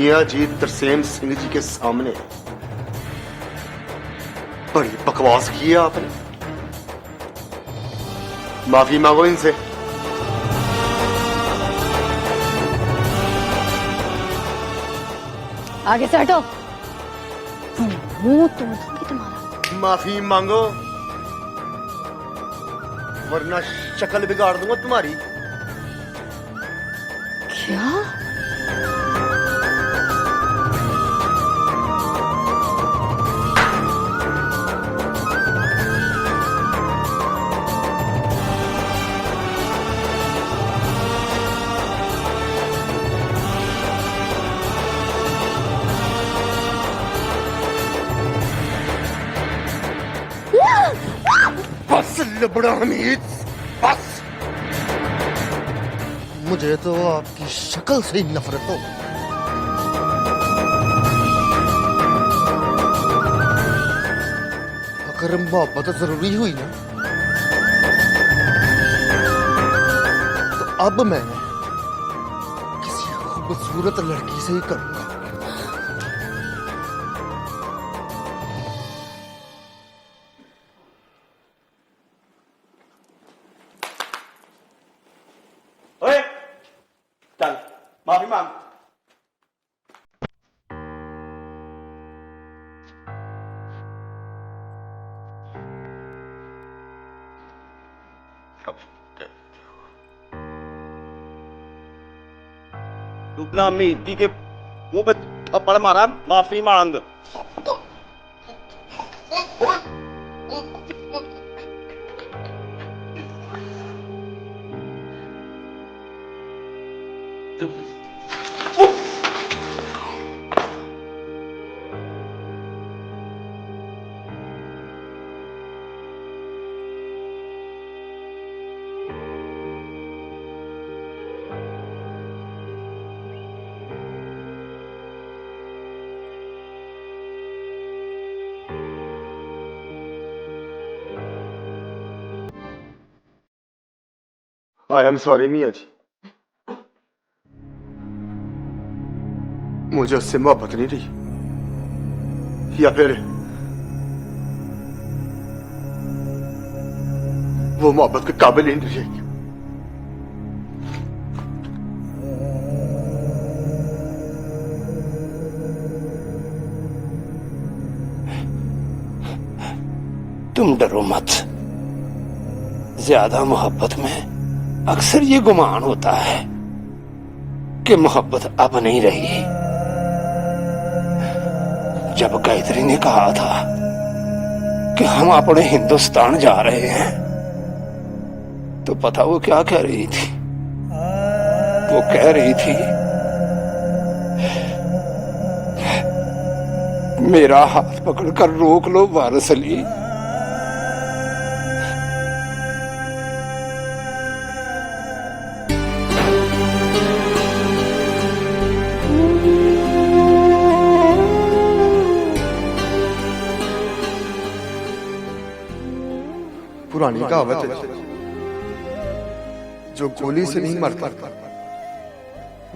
मियाँ जी तरसेम सिंह जी के सामने बड़ी बकवास की है आपने। माफी मांगो इनसे। आगे से हटो, मुंह तोड़ दूंगी तुम्हारा। माफी मांगो वरना शक्ल बिगाड़ दूंगा तुम्हारी। क्या? बस लबड़ा हमीद, बस। मुझे तो आपकी शक्ल से ही नफरत हो। अगर मोहब्बत जरूरी हुई ना तो अब मैं किसी खूबसूरत लड़की से ही करूंगा। ओए, चल माफी मांग। दुगना मीठी के मुंह पे थप्पड़ मारा, माफी मांग। आई एम सॉरी मियाँ जी, मुझे उससे मोहब्बत नहीं रही, या फिर वो मोहब्बत के काबिल ही नहीं रही। तुम डरो मत। ज्यादा मोहब्बत में अक्सर ये गुमान होता है कि मोहब्बत अब नहीं रही। जब गायत्री ने कहा था कि हम अपने हिंदुस्तान जा रहे हैं तो पता वो क्या कह रही थी? वो कह रही थी, मेरा हाथ पकड़कर रोक लो वारिस अली। पुरानी कहावत है, जो गोली से नहीं मरता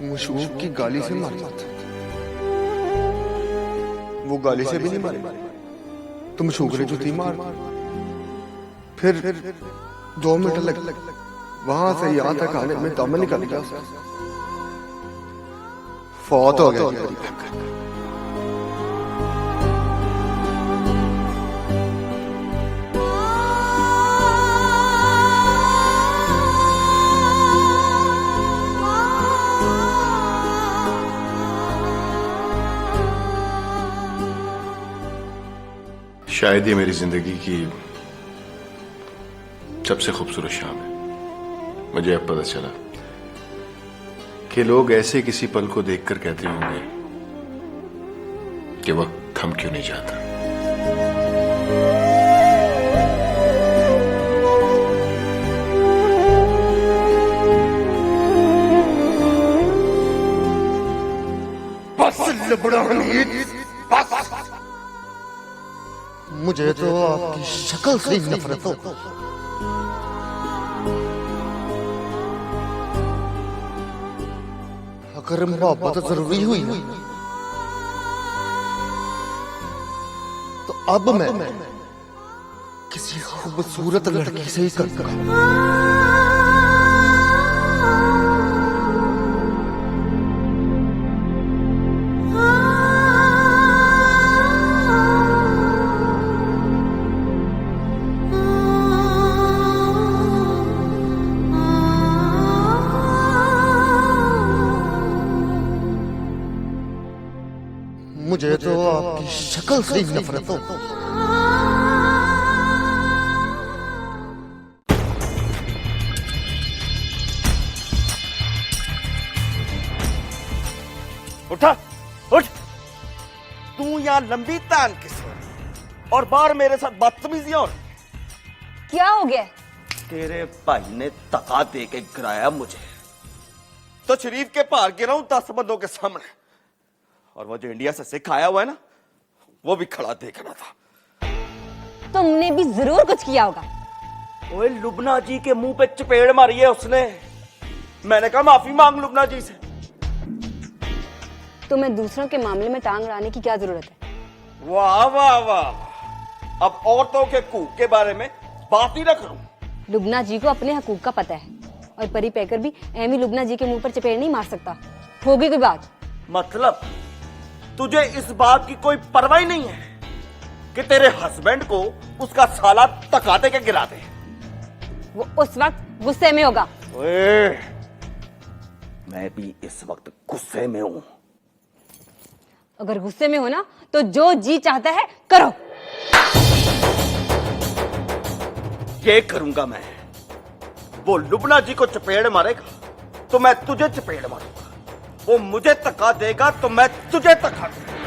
मशूक की गाली से मर जाता। वो गाली से भी नहीं मरे तो मशूक ने जूती मार। फिर 2 मिनट लग वहां से यहाँ तक आने में दम निकल गया, फौत हो गया। शायद ये मेरी जिंदगी की सबसे खूबसूरत शाम है। मुझे अब पता चला कि लोग ऐसे किसी पल को देखकर कहते होंगे कि वक्त थम क्यों नहीं जाता। बस लबड़ा हमीद, बस। मुझे तो आपकी शक्ल से ही नफरत हो। अगर मोहब्बत जरूरी हुई ना अब मैं किसी खूबसूरत लड़की से ही करूंगा। मुझे तो आपकी शक्ल से ही नफरत हो। उठा उठ, तू यहाँ लंबी तान किस वक्त और बाहर मेरे साथ बदतमीजी और क्या हो गया? तेरे भाई ने धक्का दे के गिराया मुझे, तो शरीर के पार गिरा हूं 10 बंदों के सामने, और वो जो इंडिया से सिख आया हुआ है ना, वो भी खड़ा देख रहा था। तुमने भी जरूर कुछ किया होगा। ओए लुबना जी के मुंह पे चपेड़ मारी है उसने। मैंने कहा माफी मांग लुबना जी से। तुम्हें दूसरों के मामले में टांग अड़ाने की क्या जरूरत है? वाह वाह वाह, अब औरतों के हकूक के बारे में बात ही ना करूं। लुबना जी को अपने हकूक का पता है, और परी पैकर भी एमी लुबना जी के मुंह पर चपेड़ नहीं मार सकता। होगी कोई बात? मतलब तुझे इस बात की कोई परवाह नहीं है कि तेरे हस्बैंड को उसका साला धक्का दे के गिरा दे? वो उस वक्त गुस्से में होगा। ओए, मैं भी इस वक्त गुस्से में हूं। अगर गुस्से में हो ना, तो जो जी चाहता है करो। ये करूंगा मैं। वो लुबना जी को चपेड़ मारेगा तो मैं तुझे चपेड़ मारूंगा, वो मुझे धक्का देगा तो मैं तुझे धक्का दूंगा।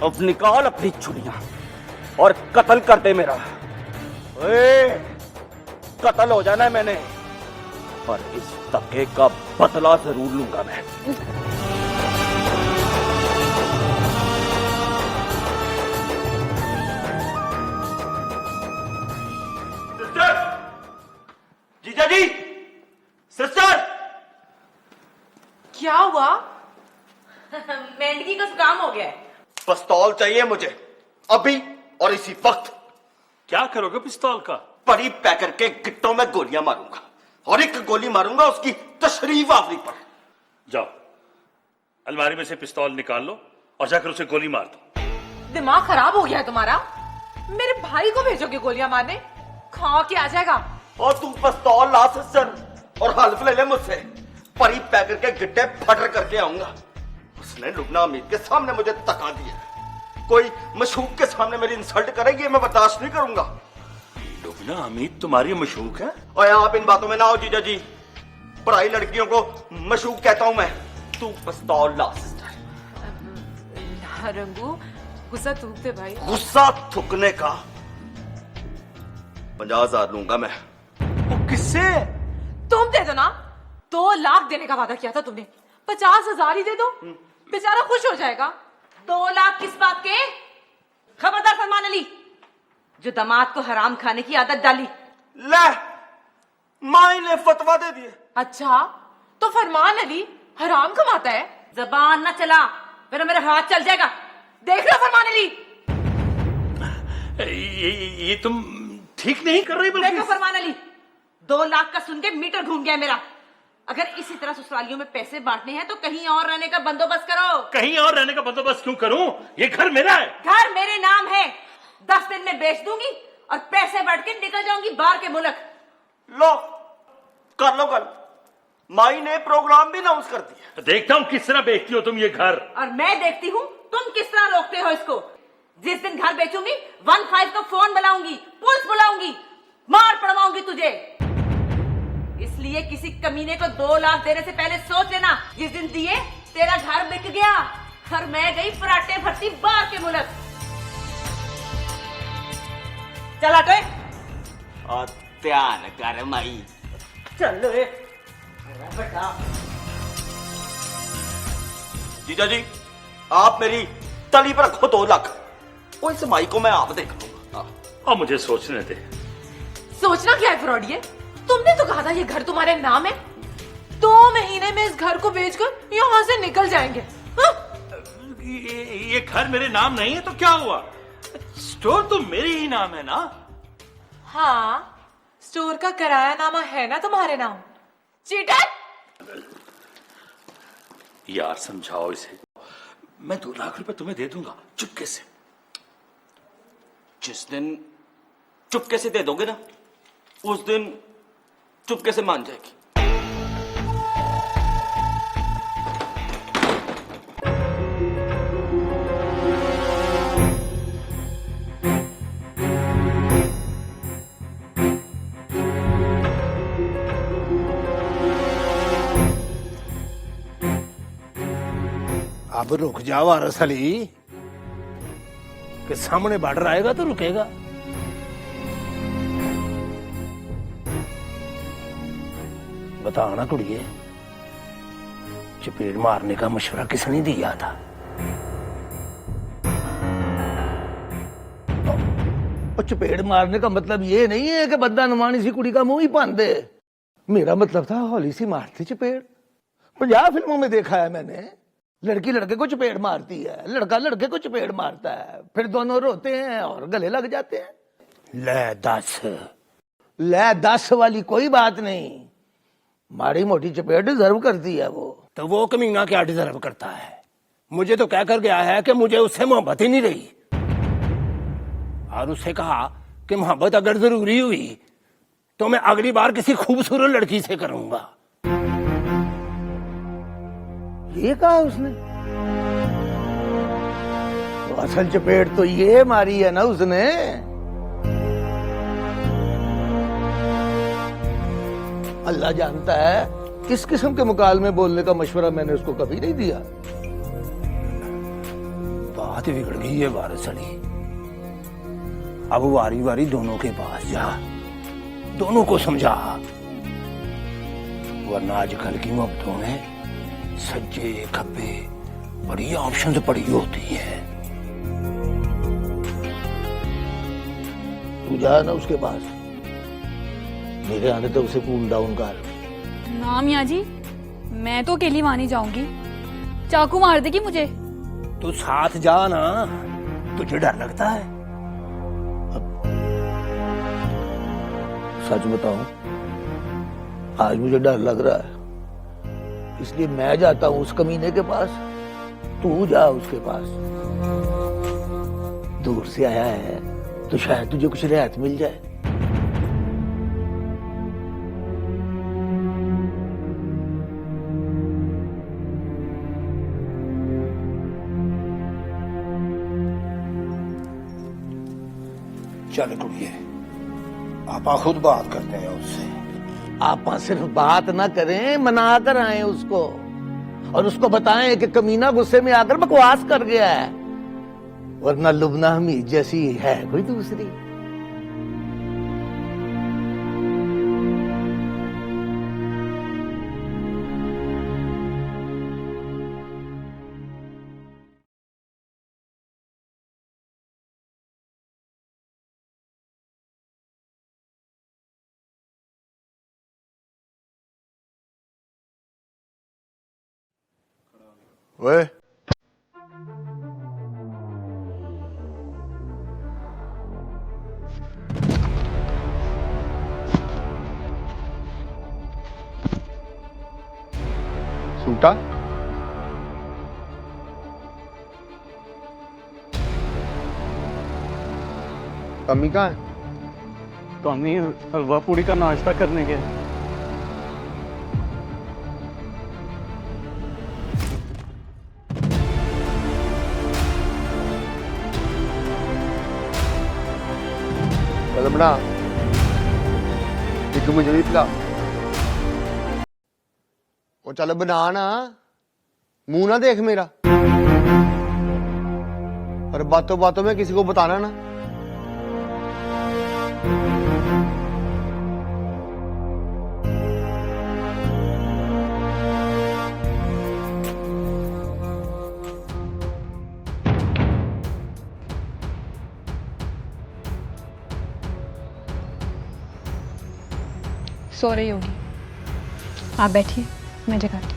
अब निकाल अपनी छुरियां और कत्ल कर दे मेरा। ओए, कत्ल हो जाना है मैंने, पर इस धक्के का बदला जरूर लूंगा मैं। सिस्टर, जीजा जी, सिस्टर, क्या हुआ? मेंढकी का काम हो गया है। पिस्तौल चाहिए मुझे अभी और इसी वक्त। क्या करोगे पिस्तौल का? परी पैकर के गिट्टों में गोलियां मारूंगा, और एक गोली मारूंगा उसकी तशरीफ आफरी पर। जाओ, अलमारी में से पिस्तौल निकाल लो और जाकर उसे गोली मार दो। दिमाग खराब हो गया है तुम्हारा? मेरे भाई को भेजोगे गोलियां मारने? खा के आ जाएगा। और तू पिस्तौल ला सिस्टर, और हल्फ ले ले मुझसे। परी पैकर के गिट्टे फटर करके आऊंगा। उसने लुबना अमीर के सामने मुझे धक्का दिया, कोई मशूक के सामने मेरी इंसल्ट करेगी, मैं बर्दाश्त नहीं करूंगा। लुबना अमीर तुम्हारी मशूक है? और आप इन बातों में ना हो जीजा जी, पढ़ाई लड़कियों को मशूक कहता हूं मैं। तू पिस्तौल ला सिस्टर। रंगू, गुस्सा थूकते भाई। गुस्सा थूकने का 50,000 लूंगा मैं। वो किससे? तुम दे दो ना। 2 लाख देने का वादा किया था तुमने, 50,000 ही दे दो, बेचारा खुश हो जाएगा। 2 लाख किस बात के? खबरदार फरमान अली, जो दामाद को हराम खाने की आदत डाली। ले, माई ने फतवा दे दिए। अच्छा, तो फरमान अली हराम कमाता है? जबान न चला, फिर मेरा हाथ चल जाएगा। देख लो फरमान अली, ये तुम ठीक नहीं कर रही। देखो फरमान अली, 2 लाख का सुन के मीटर घूम गया मेरा। अगर इसी तरह ससुरालियों में पैसे बांटने हैं तो कहीं और रहने का बंदोबस्त करो। कहीं और रहने का बंदोबस्त क्यों करूं? ये घर मेरा है। घर मेरे नाम है, 10 दिन में बेच दूंगी और पैसे बांट के निकल जाऊंगी बाहर के मुल्क। लो, कर लो कल। माई ने प्रोग्राम भी अनाउंस कर दिया। देखता हूं किस तरह बेचती हो तुम ये घर। और मैं देखती हूँ तुम किस तरह रोकते हो इसको। जिस दिन घर बेचूंगी 15 को फोन बुलाऊंगी, पुलिस बुलाऊंगी, मार पड़वाऊंगी तुझे। इसलिए किसी कमीने को 2 लाख देने से पहले सोच लेना। जिस दिन दिए तेरा घर बिक गया और मैं गई पराठे भरती बाहर के मुल्क। चला तो और ध्यान कर माई। चल रे बेटा। जीजा जी, आप मेरी तली पर रखो 2 लाख। वो इस माई को मैं आप देख लूंगा। और मुझे सोचने दे। सोचना क्या है फ्रॉडिये? तुमने तो कहा था ये घर तुम्हारे नाम है। 2 महीने में इस घर को बेचकर यहाँ से निकल जाएंगे। हाँ? ये घर मेरे नाम नहीं है तो क्या हुआ? स्टोर तो मेरे ही नाम है ना। हाँ, स्टोर का किराया नामा है ना तुम्हारे नाम। चीटर! यार समझाओ इसे। मैं 2 लाख रुपए तुम्हें दे दूंगा चुपके से। जिस दिन चुपके से दे दोगे ना, उस दिन चुपके से मान जाएगी। अब रुक जाओ वारस अली, कि सामने बॉर्डर आएगा तो रुकेगा। बताओ ना कुड़िए, चपेट मारने का मशवरा किसने दिया था? और चपेट मारने का मतलब ये नहीं है कि बद्दा नुमानी सी कुड़ी का मुंह ही पान दे। मेरा मतलब था हौली सी मारती चपेट। 50 फिल्मों में देखा है मैंने, लड़की लड़के को चपेट मारती है, लड़का लड़के को चपेट मारता है, फिर दोनों रोते हैं और गले लग जाते हैं। ले दस वाली कोई बात नहीं, माड़ी मोटी चपेट डिजर्व करती है वो। तो वो कमीना क्या डिजर्व करता है? मुझे तो कह कर गया है कि मुझे उससे मोहब्बत ही नहीं रही, और उससे कहा कि मोहब्बत अगर जरूरी हुई तो मैं अगली बार किसी खूबसूरत लड़की से करूंगा। ये कहा उसने? तो असल चपेट तो ये मारी है ना उसने। अल्लाह जानता है किस किस्म के मुकाल में बोलने का मशवरा मैंने उसको कभी नहीं दिया। बात ही बिगड़ गई है वारिस अली। अब वारी वारी दोनों के पास जा, दोनों को समझा, वरना आजकल की मोहब्बतों में सज्जे खब्बे बड़ी ऑप्शंस पड़ी होती है। तू जा ना उसके पास, मेरे आने तो उसे कूल डाउन कर। ना मियाँ जी, मैं तो अकेली वहां नहीं जाऊंगी, चाकू मार देगी मुझे। तू साथ जा ना, तुझे डर लगता है? सच बताऊं, आज मुझे डर लग रहा है, इसलिए मैं जाता हूं उस कमीने के पास, तू जा उसके पास। दूर से आया है तो शायद तुझे कुछ रियायत मिल जाए। चल कुड़िए, आपा खुद बात करते हैं उससे। आपा सिर्फ बात ना करें, मना कर आए उसको, और उसको बताएं कि कमीना गुस्से में आकर बकवास कर गया है, वरना लुबना हमीद जैसी है कोई दूसरी। ओए, सूटा कमी कहाँ है? तो अम्मी हलवा पूड़ी का नाश्ता करने गए। चल बना, एक मुझे भी पिला। वो चल बना ना, मुंह ना देख मेरा, और बातों बातों में किसी को बताना ना। सो रही होगी, आप बैठिए, मैं जगाती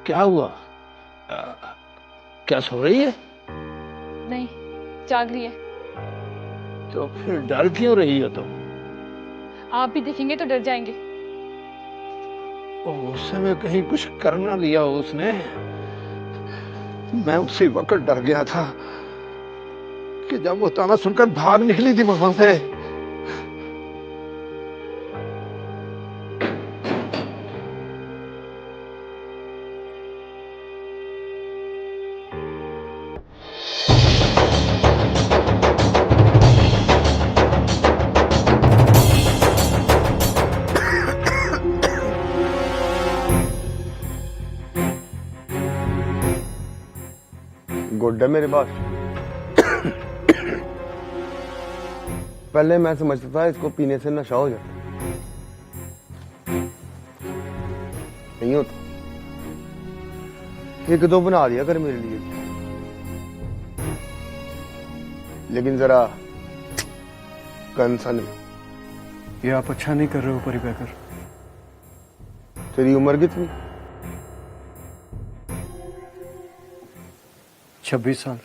क्या हुआ? क्या सो रही है? नहीं, जाग रही है। तो फिर डर क्यों रही हो तुम? आप भी देखेंगे तो डर जाएंगे। उस समय कहीं कुछ कर ना लिया हो उसने। मैं उसी वक्त डर गया था कि जब वो ताना सुनकर भाग निकली थी वहां से। गुड है मेरे पास। पहले मैं समझता था इसको पीने से नशा हो जाता, नहीं होता। एक दो बना दिया कर मेरे लिए, लेकिन जरा कंसन है। ये आप अच्छा नहीं कर रहे हो परिपैकर। तेरी उम्र कितनी? 26 साल।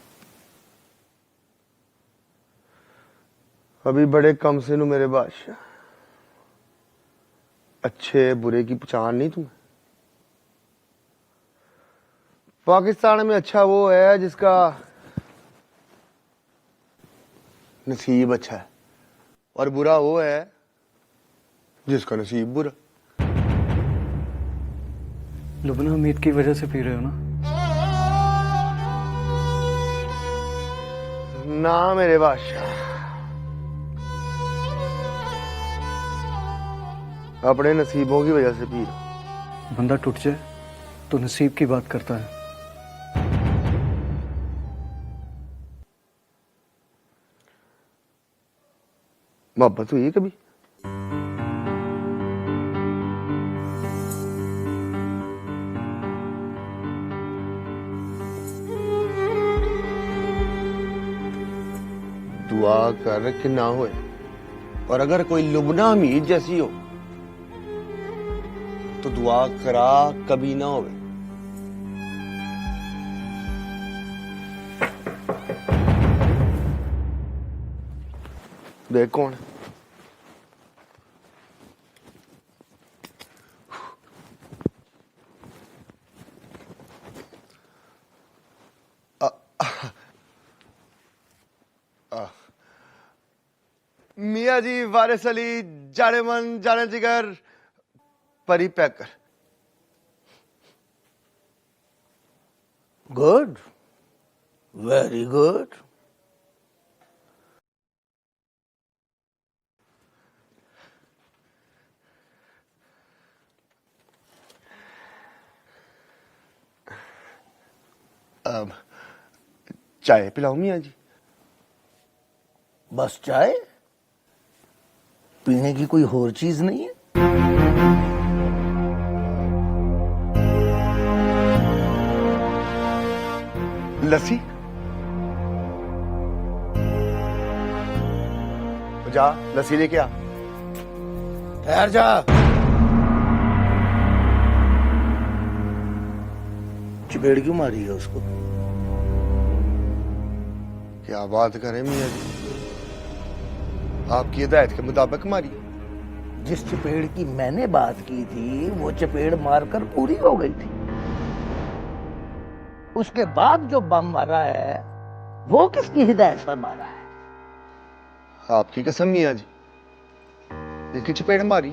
अभी बड़े कम से नु मेरे बादशाह। अच्छे बुरे की पहचान नहीं तुम्हें? पाकिस्तान में अच्छा वो है जिसका नसीब अच्छा है, और बुरा वो है जिसका नसीब बुरा। लुबना मीत की वजह से पी रहे हो ना? ना मेरे बादशाह, अपने नसीबों की वजह से पी रहा। बंदा टूट जाए तो नसीब की बात करता है। मोहब्बत हुई है कभी? दुआ कर कि ना होए, और अगर कोई लुबना हमीद जैसी हो तो दुआ करा कभी ना होवे। देख कौन है? मियाँ जी वारिस अली जाने मन जाने जिगर परी पैकर। Good, very good. चाय पिलाऊं मियाँ जी? बस चाय? पीने की कोई और चीज नहीं है? लस्सी? जा लस्सी लेके आ। ठहर जा। चपेड़ क्यों मारी है उसको? क्या बात करें मियाँ जी, आपकी हिदायत के मुताबिक मारी। जिस चपेड़ की मैंने बात की थी वो चपेड़ मारकर पूरी हो गई थी। उसके बाद जो बम मारा है वो किसकी हिदायत पर मारा है? आपकी कसम मियाँ जी, एक ही चपेड़ मारी,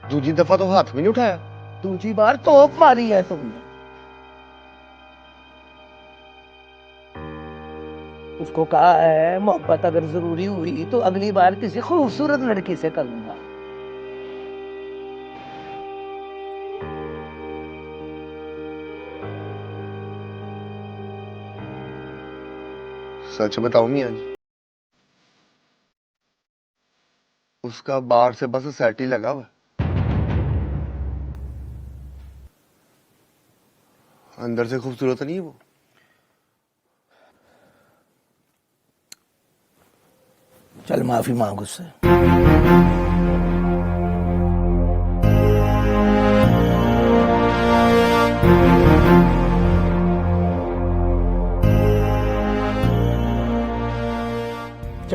दूसरी दफा तो हाथ में नहीं उठाया। दूसरी बार तोप मारी है तुमने। उसको कहा है मोहब्बत अगर जरूरी हुई तो अगली बार किसी खूबसूरत लड़की से करूंगा। सच बताओ मियाँ जी, उसका बाहर से बस सेट ही लगा हुआ, अंदर से खूबसूरत नहीं है वो। चल माफी मांग उससे।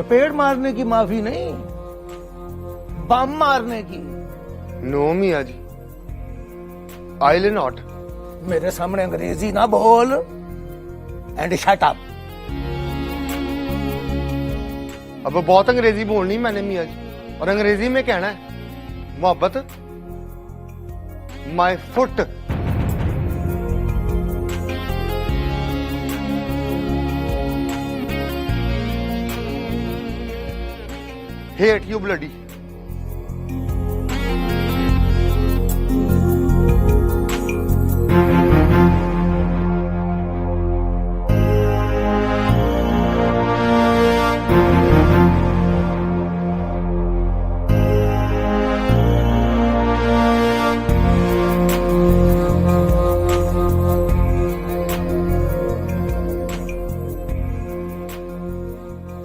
चपेट मारने की माफी नहीं, बम मारने की। नो मियाँ जी, आई विल नॉट। मेरे सामने अंग्रेजी ना बोल एंड शट अप। अब बहुत अंग्रेजी बोलनी मैंने मियाँ जी, और अंग्रेजी में कहना है मोहब्बत my foot. Hate you bloody.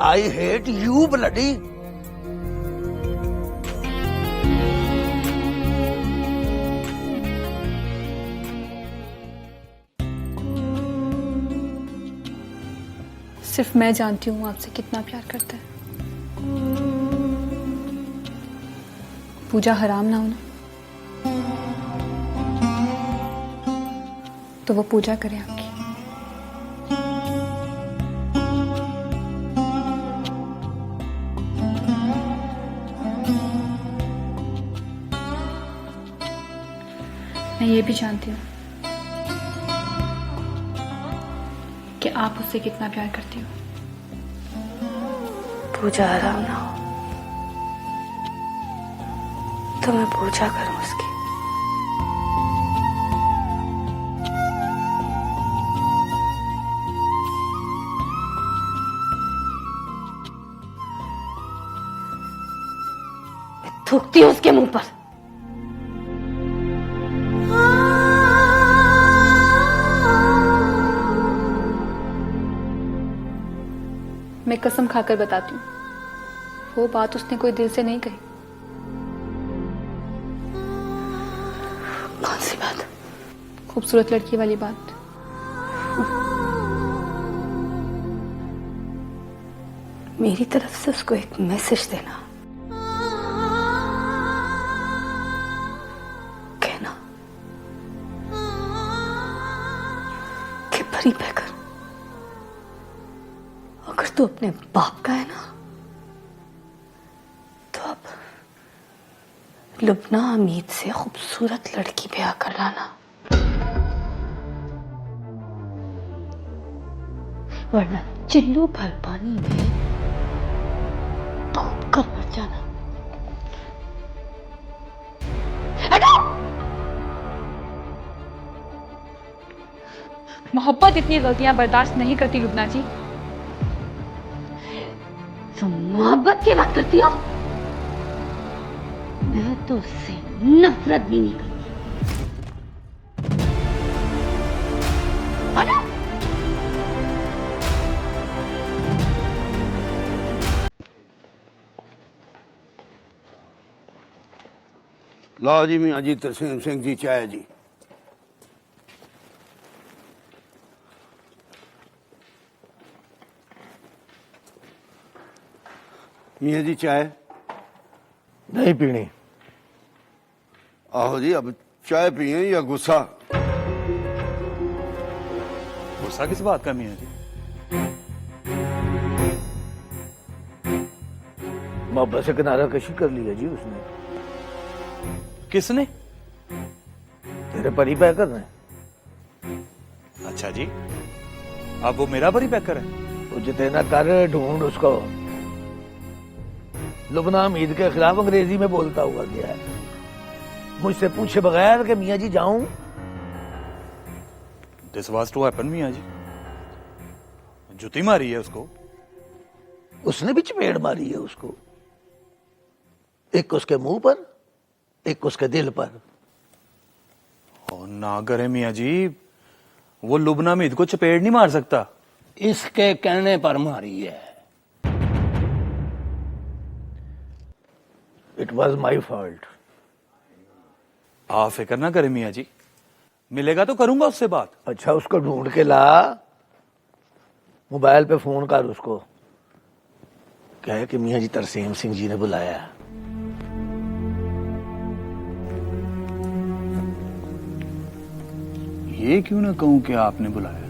I hate you bloody. सिर्फ मैं जानती हूँ आपसे कितना प्यार करता है। पूजा हराम ना हो ना, तो वो पूजा करे आपकी। मैं ये भी जानती हूँ कि आप उससे कितना प्यार करती हो। पूजा आराम ना हो तो मैं पूजा करूं उसकी। मैं थूकती हूं उसके मुंह पर। मैं कसम खाकर बताती हूँ, वो बात उसने कोई दिल से नहीं कही। कौन सी बात? खूबसूरत लड़की वाली बात। मेरी तरफ से उसको एक मैसेज देना, कहना कि परी पैकर, अगर तू अपने बाप का है ना, तो अब लुबना हमीद से खूबसूरत लड़की ब्याह कर लाना, वरना चिल्लू भर पानी में डूब कर मर जाना। मोहब्बत इतनी गलतियां बर्दाश्त नहीं करती लुबना जी। तुम मोहब्बत की बात करती हो? मैं तो उससे नफरत भी नहीं करती। लो जी मियाँ जी, तरसीम सिंह जी चाय जी। मियाँ जी चाय नहीं पीनी। आहो जी, अब चाय पिए या गुस्सा? गुस्सा किस बात का मियाँ जी? मोहब्बत से किनारा कशी कर लिया जी उसने। किसने? तेरे परी पैकर ने। अच्छा जी, अब वो मेरा परी पैकर है? तो जितना कर ढूंढ उसको। लुबना हमीद के खिलाफ अंग्रेजी में बोलता हुआ गया है, मुझसे पूछे बगैर कि मियाँ जी जाऊं। दिस वाज टू हैपन मियाँ जी। जुती मारी है उसको। उसने भी चपेड़ मारी है उसको, एक उसके मुंह पर, एक उसके दिल पर। और ना करे मियाँ जी, वो लुबना हमीद को चपेड़ नहीं मार सकता। इसके कहने पर मारी है। It was my fault. आप फिक्र ना करें मियाँ जी, मिलेगा तो करूंगा उससे बात। अच्छा, उसको ढूंढ के ला, मोबाइल पे फोन कर उसको कहे कि मियाँ जी तरसेम सिंह जी ने बुलाया। ये क्यों ना कहूं कि आपने बुलाया।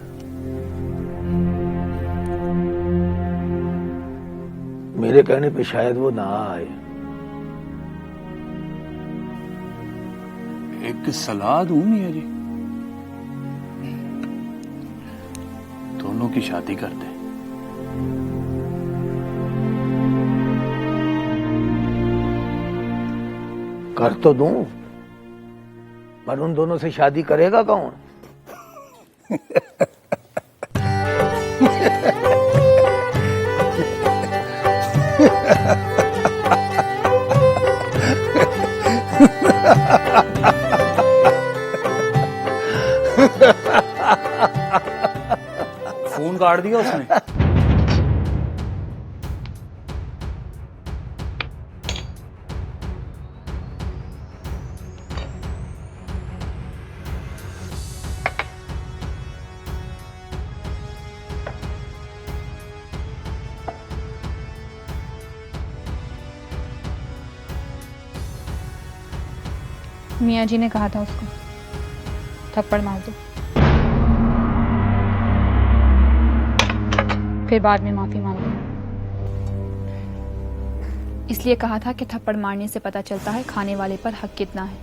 मेरे कहने पे शायद वो ना आए। एक सलाह दूं मियाँ जी, दोनों की शादी कर दे। कर तो दूं, पर उन दोनों से शादी करेगा कौन? फोन काट दिया उसने। मियाँ जी ने कहा था उसको थप्पड़ मार दो, फिर बाद में माफी मांगो। इसलिए कहा था कि थप्पड़ मारने से पता चलता है खाने वाले पर हक कितना है।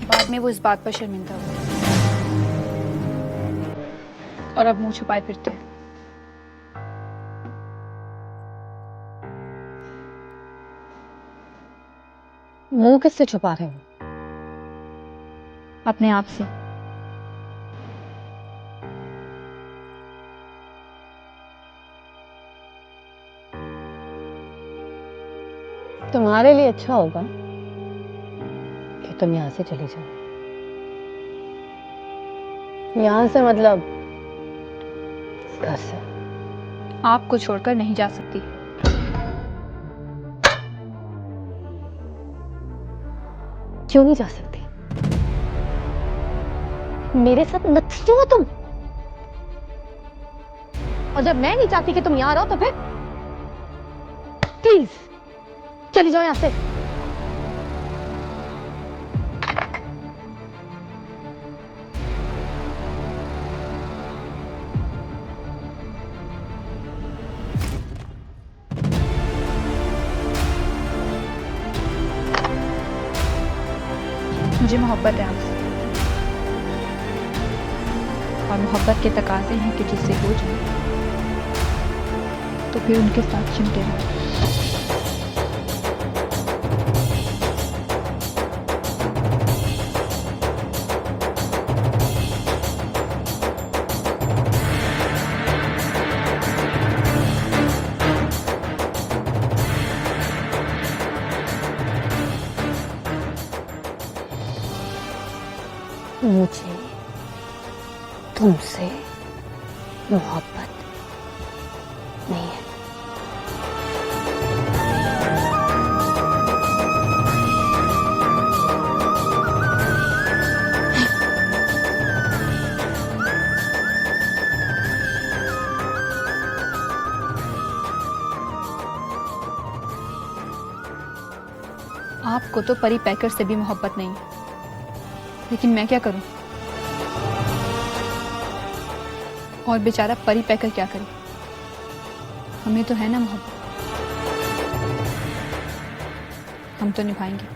बाद में वो इस बात पर शर्मिंदा हुआ और अब मुंह छुपाए फिरते हैं। मुंह किससे छुपा रहे हो? अपने आप से। तुम्हारे लिए अच्छा होगा कि तुम यहां से चली जाओ। यहां से मतलब इस घर से। आपको छोड़कर नहीं जा सकती। क्यों नहीं जा सकती? मेरे साथ नत्थी हो तुम। और जब मैं नहीं चाहती कि तुम यहां रहो तो फिर प्लीज चली जाओ यहां से। मुझे मोहब्बत है आपसे, और मोहब्बत के तकाजे हैं कि जिससे हो जाए तो फिर उनके साथ चिमटे रहो। मुझे तुमसे मोहब्बत नहीं है। आपको तो परी पैकर से भी मोहब्बत नहीं है, लेकिन मैं क्या करूं? और बेचारा परी पैकर क्या करे? हमें तो है ना मोहब्बत, हम तो निभाएंगे।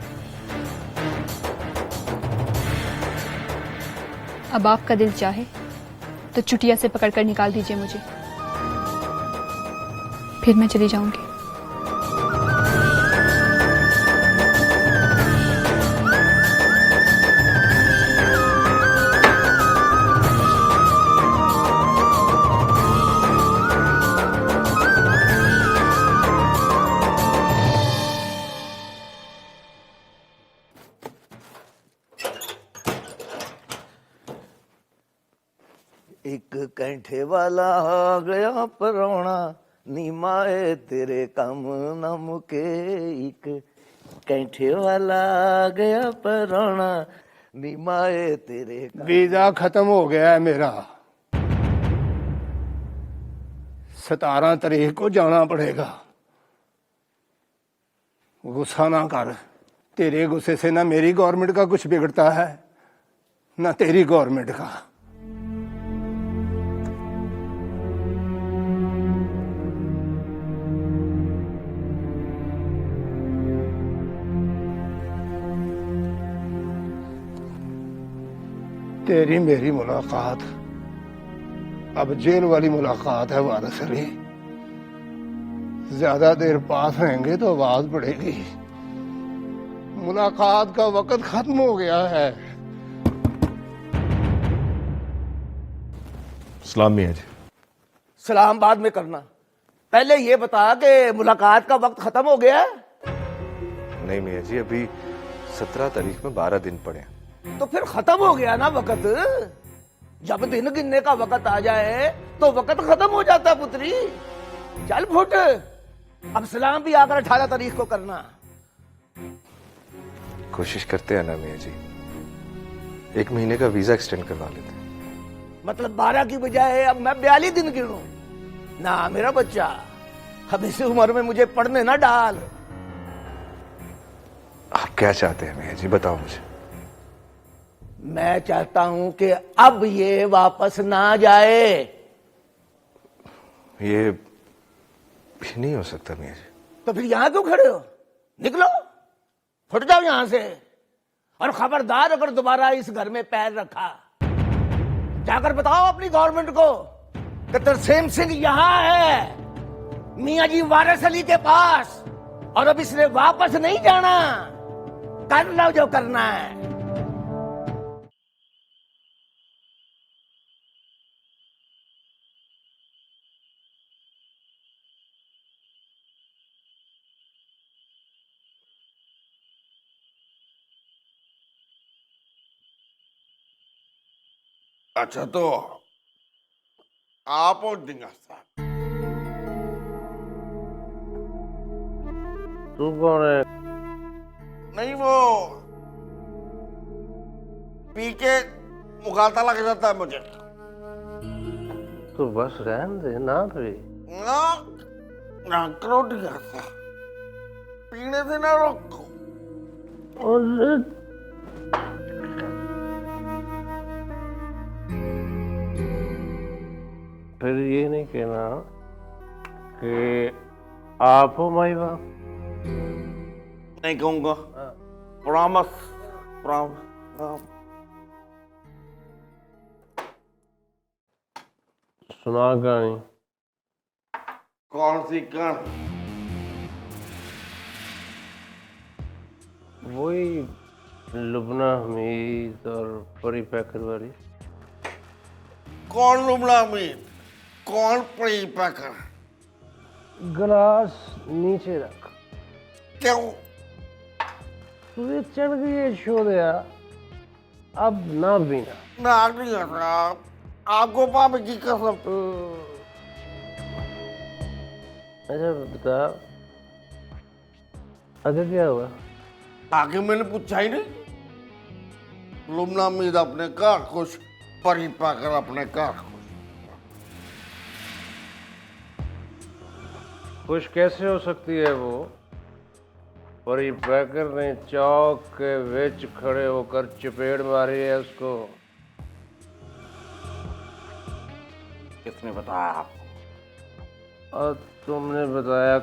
अब आपका दिल चाहे तो चुटिया से पकड़कर निकाल दीजिए मुझे, फिर मैं चली जाऊंगी। एक कैंठे वाला आ गया परौना, नीमाए तेरे काम न मुके। एक कैंठे वाला आ गया परौना, नीमाए तेरे वीजा खत्म हो गया है मेरा। 17 तारीख को जाना पड़ेगा। गुस्सा ना कर, तेरे गुस्से से ना मेरी गवर्नमेंट का कुछ बिगड़ता है ना तेरी गवर्नमेंट का। तेरी मेरी मुलाकात अब जेल वाली मुलाकात है वारिस अली। ज्यादा देर पास रहेंगे तो आवाज बढ़ेगी। मुलाकात का वक्त खत्म हो गया है। सलाम मियाँ जी। सलाम बाद में करना, पहले ये बता कि मुलाकात का वक्त खत्म हो गया है? नहीं मियाँ जी, अभी 17 तारीख में 12 दिन पड़े हैं। तो फिर खत्म हो गया ना वक्त। जब दिन गिनने का वक्त आ जाए तो वक्त खत्म हो जाता पुत्री। चल फुट, अब सलाम भी आकर 18 तारीख को करना। कोशिश करते हैं ना मियाँ जी, 1 महीने का वीजा एक्सटेंड करवा लेते हैं। मतलब 12 की बजाय अब मैं 42 दिन गिनूं? ना मेरा बच्चा, अब इस उम्र में मुझे पढ़ने ना डाल। आप क्या चाहते हैं मियाँ जी, बताओ मुझे। मैं चाहता हूं कि अब ये वापस ना जाए। ये नहीं हो सकता मियाँ जी। तो फिर यहां क्यों खड़े हो? निकलो, फुट जाओ यहां से। और खबरदार अगर दोबारा इस घर में पैर रखा, जाकर बताओ अपनी गवर्नमेंट को कि तरसेम सिंह यहां है मियाँ जी वारिस अली के पास, और अब इसने वापस नहीं जाना। कर लो जो करना है। अच्छा तो आप और दिंगा साहब, तू कौन है? नहीं वो पी के मुखाता लग जाता है मुझे। तू बस रहने दे ना फिर। ना करो दिंगा साहब, पीने से ना रोको। फिर ये नहीं कहना कि आप हो माई बाप। नहीं कहूंगा, प्रॉमिस प्रॉमिस। सुना कहानी। कौन सी कहानी? वही लुबना हमीद और परी पैकर वाली। कौन लुबना हमीद, कौन परी पैकर? गिलास नीचे रख। क्यों? तुझे चढ़ गई शो दिया, अब ना पीना। ना नहीं साहब, आपको पापा की कसम। अच्छा बता, आगे क्या हुआ? आगे मैंने पूछा ही नहीं। लुबना हमीद अपने घर खुश, परी पैकर अपने घर खुश। खुश कैसे हो सकती है वो? परी पैकर ने चौक के विच खड़े होकर चपेड़ मारी है उसको। किसने बताया आपको? और तुमने बताया।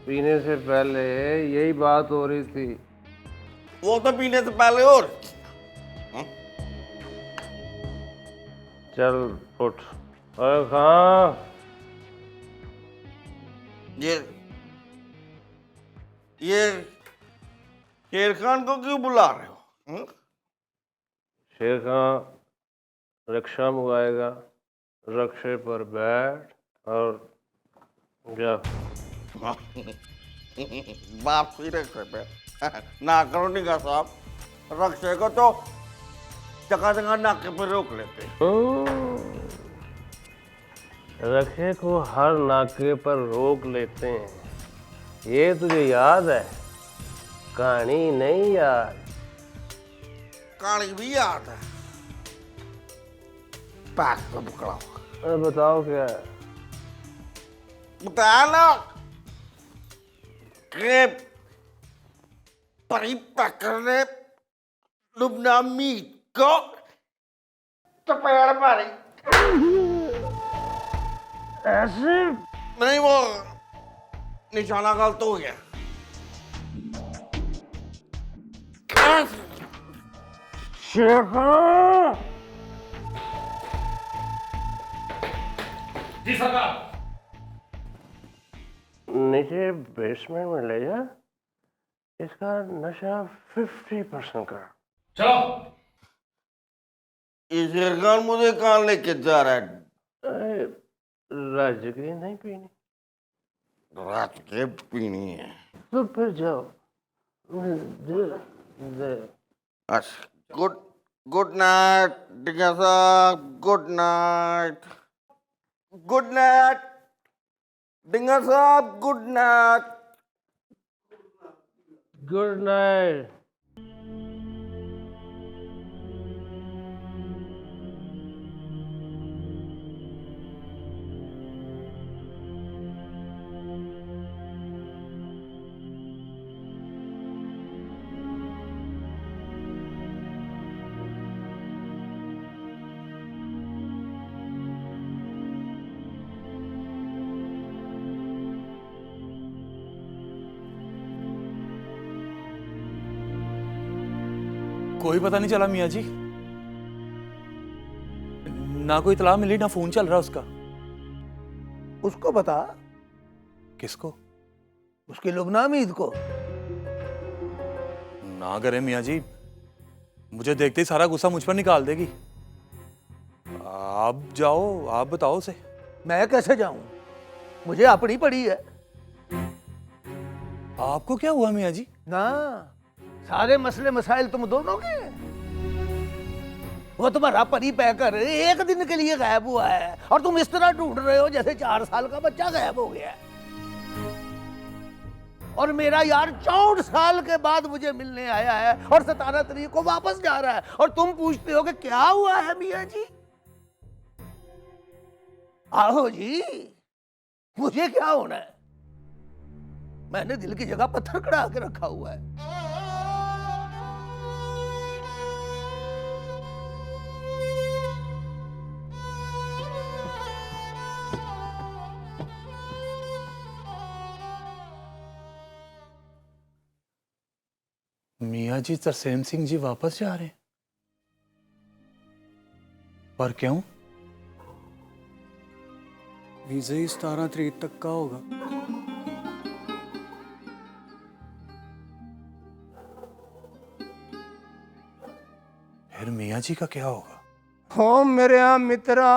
पीने से पहले यही बात हो रही थी। वो तो पीने से पहले और। चल उठ। अरे कहाँ? ये शेर खान को क्यों बुला रहे हो? शेर खान रिक्शा मंगाएगा, रक्शे पर बैठ और जा। बाप ही रक्शे पे ना करो निगाह साहब, रक्शे को तो जगह जगह नाके पे रोक लेते। रक्शे को हर नाके पर रोक लेते हैं, ये तुझे याद है? कहानी नहीं याद? कहानी भी याद है। पैक तो पकड़ाओ। बताओ क्या है? बताया ना कि परी पैकर ने लुबना मीत को चपेड़ मारी। ऐसे नहीं, वो निशाना गलत हो गया। जी सरकार। नीचे बेसमेंट में ले जा, इसका नशा 50% कर। चलो। ये शेरखान मुझे कहाँ लेके जा रहा है? राजगिरी नहीं पीनी? रात के पीनी है तो फिर जाओ। गुड गुड नाइट डिगा साहब, गुड नाइट। गुड नाइट डिगा साहब, गुड नाइट। Good night. कोई पता नहीं चला मियाँ जी, ना कोई इतला मिली ना फोन चल रहा उसका। उसको बता। किसको? उसकी लुबना मीत को। ना करे मियाँ जी, मुझे देखते ही सारा गुस्सा मुझ पर निकाल देगी। आप जाओ, आप बताओ उसे। मैं कैसे जाऊं? मुझे अपनी पड़ी है। आपको क्या हुआ मियाँ जी? ना, सारे मसले मसाइल तुम दोनों के हैं। वो तुम्हारा परी पैकर एक दिन के लिए गायब हुआ है और तुम इस तरह ढूंढ रहे हो जैसे 4 साल का बच्चा गायब हो गया है। और मेरा यार 64 साल के बाद मुझे मिलने आया है और 17 तारीख को वापस जा रहा है और तुम पूछते हो कि क्या हुआ है मियाँ जी? आओ जी, मुझे क्या होना है? मैंने दिल की जगह पत्थर खड़ा के रखा हुआ है। मियाँ जी, तरसेम सिंह जी वापस जा रहे हैं, पर क्यों? वीजा ही 17 तारीख तक का होगा। फिर मियाँ जी का क्या होगा? हो मेरे मित्रा,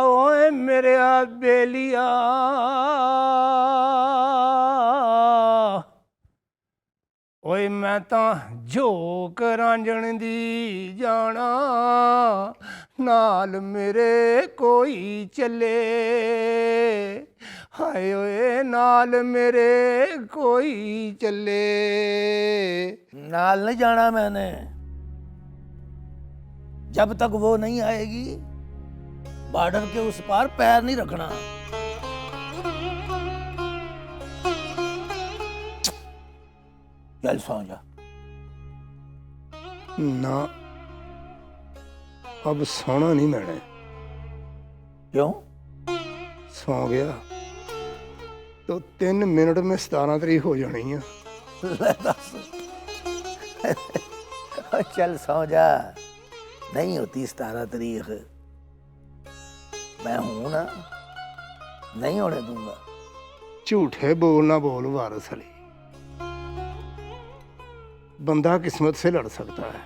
ओए मेरे बेलिया, ओए मैं ता झोक रांझण दी जाना, नाल मेरे कोई चले। हाय ओए नाल मेरे कोई चले। नाल नहीं जाना मैंने, जब तक वो नहीं आएगी बॉर्डर के उस पार पैर नहीं रखना। चल सो जा। ना, अब सोना नहीं मैंने। क्यों? सो गया तो 3 मिनट में 17 तारीख हो जानी है। चल सो जा, नहीं होती 17 तारीख। मैं हूं ना, नहीं होने दूंगा। झूठे बोलना बोल वारस अली, बंदा किस्मत से लड़ सकता है,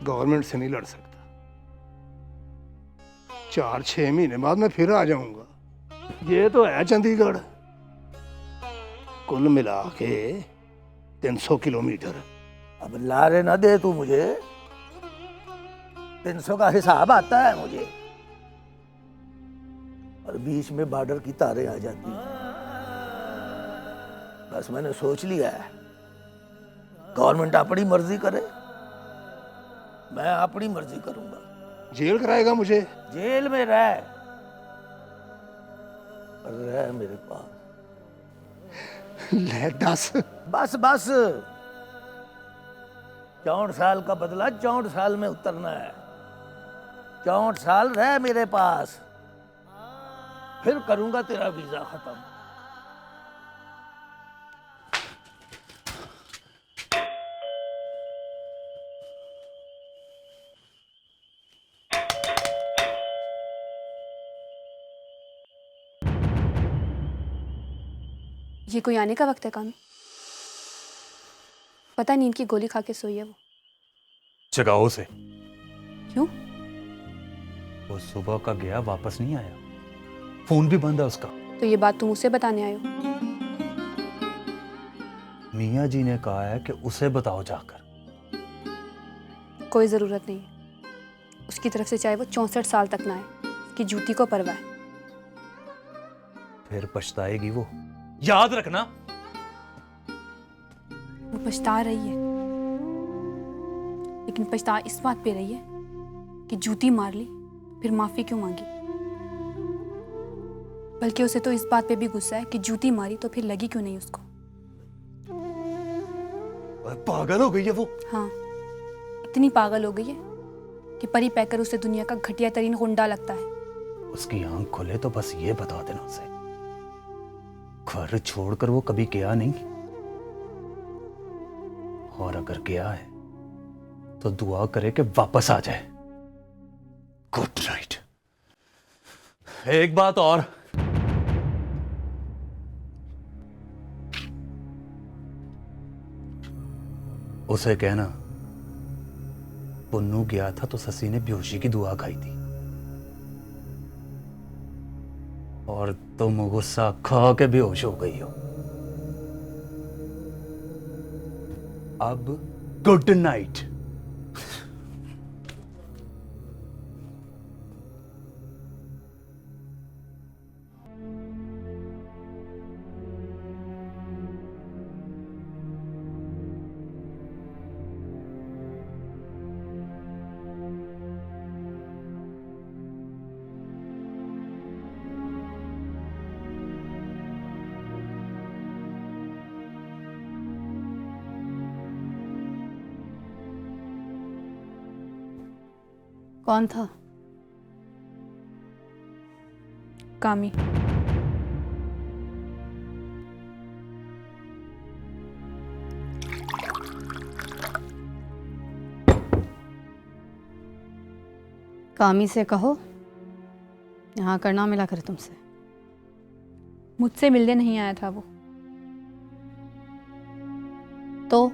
गवर्नमेंट से नहीं लड़ सकता। 4-6 महीने बाद मैं फिर आ जाऊंगा। ये तो है चंडीगढ़, कुल मिला के 300 किलोमीटर। अब लारे ना दे तू मुझे, 300 का हिसाब आता है मुझे। और बीच में बॉर्डर की तारें आ जाती हैं। बस मैंने सोच लिया है, गवर्नमेंट अपनी मर्जी करे, मैं अपनी मर्जी करूंगा। जेल कराएगा मुझे? जेल में रह मेरे पास। ले 10। बस बस, 64 साल का बदला 64 साल में उतरना है। 64 साल रह मेरे पास, फिर करूंगा तेरा वीजा खत्म। ये कोई आने का वक्त है कामी? पता नींद की गोली खा के सोई है वो। जगाओ से। क्यों? वो सुबह का गया, वापस नहीं आया, फोन भी बंद है उसका। तो ये बात तुम उसे बताने आए हो? मियाँ जी ने कहा है कि उसे बताओ जाकर। कोई जरूरत नहीं है उसकी तरफ से, चाहे वो 64 साल तक ना आए, उसकी जूती को परवाह है। फिर पछताएगी वो, याद रखना। वो पछता रही है, लेकिन पछता इस बात पे रही है कि जूती मार ली फिर माफी क्यों मांगी। बल्कि उसे तो इस बात पे भी गुस्सा है कि जूती मारी तो फिर लगी क्यों नहीं उसको। पागल हो गई है वो। हाँ, इतनी पागल हो गई है कि परी पैकर उसे दुनिया का घटिया तरीन गुंडा लगता है। उसकी आंख खुले तो बस ये बता देना उसे, घर छोड़कर वो कभी गया नहीं, और अगर गया है तो दुआ करे कि वापस आ जाए। Good night. एक बात और, उसे कहना पुन्नू गया था तो ससी ने बेहोशी की दुआ खाई थी, और तुम गुस्सा खा के बेहोश हो गई हो। अब गुड नाइट। कौन था? कामी। कामी से कहो यहाँ करना मिला करे तुमसे। मुझसे मिलने नहीं आया था वो। तो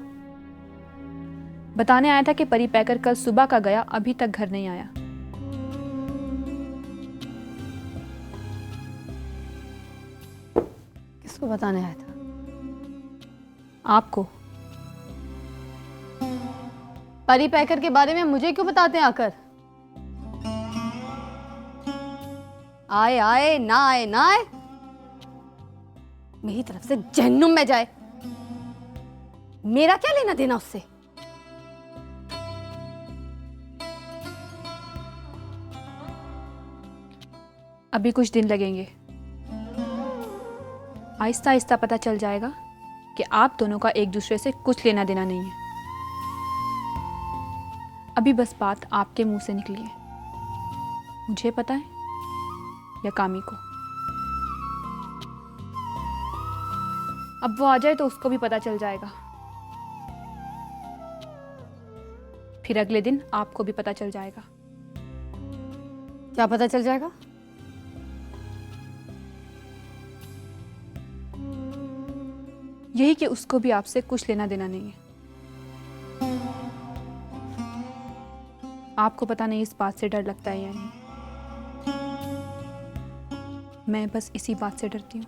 बताने आया था कि परी पैकर कल सुबह का गया, अभी तक घर नहीं आया। किसको बताने आया था? आपको। परी पैकर के बारे में मुझे क्यों बताते हैं आकर? आए आए ना आए ना आए, मेरी तरफ से जहन्नुम में जाए। मेरा क्या लेना देना उससे? अभी कुछ दिन लगेंगे, आहिस्ता आहिस्ता पता चल जाएगा कि आप दोनों का एक दूसरे से कुछ लेना देना नहीं है। अभी बस बात आपके मुंह से निकली है। मुझे पता है या कामी को? अब वो आ जाए तो उसको भी पता चल जाएगा। फिर अगले दिन आपको भी पता चल जाएगा। क्या पता चल जाएगा? यही कि उसको भी आपसे कुछ लेना देना नहीं है। आपको पता नहीं इस बात से डर लगता है या नहीं। मैं बस इसी बात से डरती हूँ।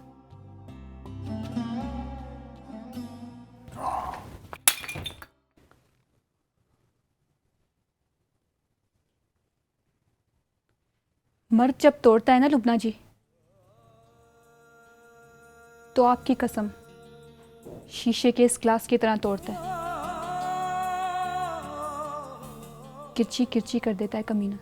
मर्द जब तोड़ता है ना लुबना जी, तो आपकी कसम शीशे के इस ग्लास की तरह तोड़ता है। किरची किरची कर देता है कमीना।